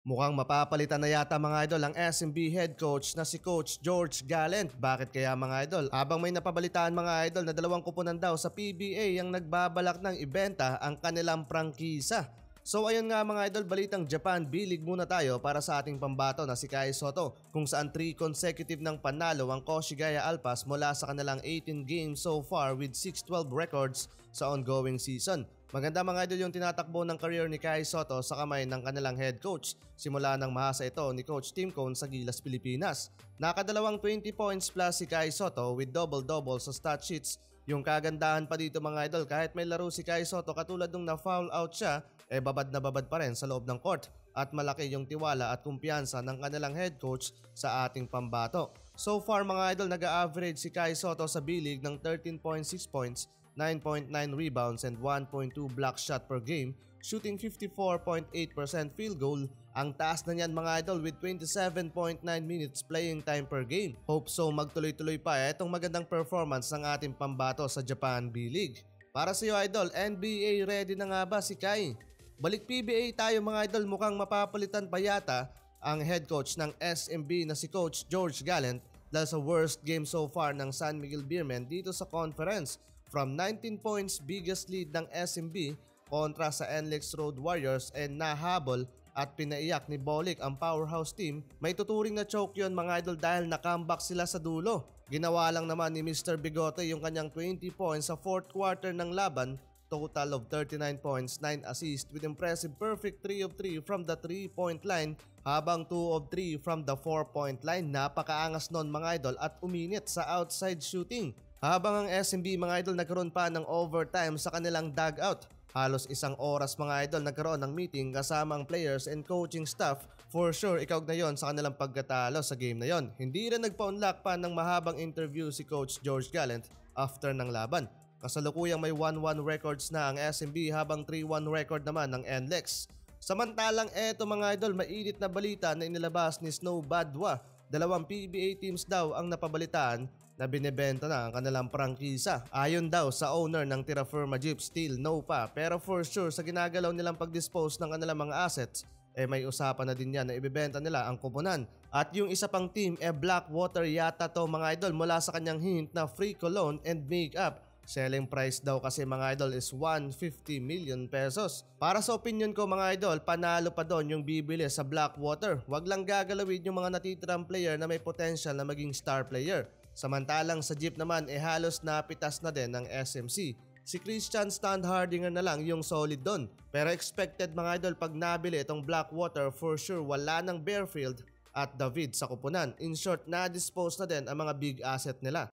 Mukhang mapapalitan na yata mga idol ang SMB head coach na si Coach George Gallant. Bakit kaya mga idol? Habang may napabalitaan mga idol na dalawang kupunan daw sa PBA ang nagbabalak ng ibenta ang kanilang prangkisa. So ayun nga mga idol, balitang Japan B-League muna tayo para sa ating pambato na si Kai Sotto, kung saan 3 consecutive ng panalo ang Koshigaya Alpas mula sa kanilang 18 games so far with 6-12 records sa ongoing season. Maganda mga idol yung tinatakbo ng career ni Kai Sotto sa kamay ng kanilang head coach simula nang mahasa ito ni Coach Tim Cone sa Gilas, Pilipinas. Nakadalawang 20 points plus si Kai Sotto with double-double sa stat sheets. Yung kagandahan pa dito mga idol, kahit may laro si Kai Sotto katulad nung na-foul out siya, babad na babad pa rin sa loob ng court at malaki yung tiwala at kumpiyansa ng kanilang head coach sa ating pambato. So far mga idol, nag-a-average si Kai Sotto sa B-League ng 13.6 points, 9.9 rebounds and 1.2 block shot per game, shooting 54.8% field goal. Ang taas na niyan mga idol with 27.9 minutes playing time per game. Hope so magtuloy-tuloy pa itong magandang performance ng ating pambato sa Japan B-League. Para sa iyo idol, NBA ready na nga ba si Kai? Balik PBA tayo mga idol, mukhang mapapalitan pa yata ang head coach ng SMB na si Coach George Gallant dahil sa worst game so far ng San Miguel Beermen dito sa conference. From 19 points biggest lead ng SMB kontra sa NLEX Road Warriors and nahabol at pinaiyak ni Bolik ang powerhouse team, may tuturing na choke yun mga idol dahil na-comeback sila sa dulo. Ginawa lang naman ni Mr. Bigote yung kanyang 20 points sa fourth quarter ng laban, total of 39 points, 9 assists with impressive perfect 3 of 3 from the 3-point line habang 2 of 3 from the 4-point line. Napakaangas nun mga idol at uminit sa outside shooting. Habang ang SMB mga idol nagkaroon pa ng overtime sa kanilang dugout. Halos isang oras mga idol nagkaroon ng meeting kasama ang players and coaching staff. For sure ikaw na yon sa kanilang pagkatalo sa game na yon. Hindi rin nagpa-unlock pa ng mahabang interview si Coach George Gallant after ng laban. Kasalukuyang may 1-1 records na ang SMB habang 3-1 record naman ng NLEX. Samantalang eto mga idol, mainit na balita na inilabas ni Snow Badwa. Dalawang PBA teams daw ang napabalitaan na binebenta na ang kanilang prangkisa. Ayon daw sa owner ng Tira Firma Jeep, still no pa. Pero for sure sa ginagalaw nilang pag-dispose ng kanilang mga assets, may usapan na din yan na ibebenta nila ang kupunan. At yung isa pang team, Blackwater yata to mga idol mula sa kanyang hint na free cologne and makeup. Selling price daw kasi mga idol is 150 million pesos. Para sa opinion ko mga idol, panalo pa doon yung bibili sa Blackwater. Wag lang gagalawin yung mga natitirang player na may potential na maging star player. Samantalang sa Jeep naman halos napitas na din ng SMC. Si Christian Standhardinger na lang yung solid doon. Pero expected mga idol pag nabili itong Blackwater, for sure wala ng Bearfield at David sa kupunan. In short, na-dispose na din ang mga big asset nila.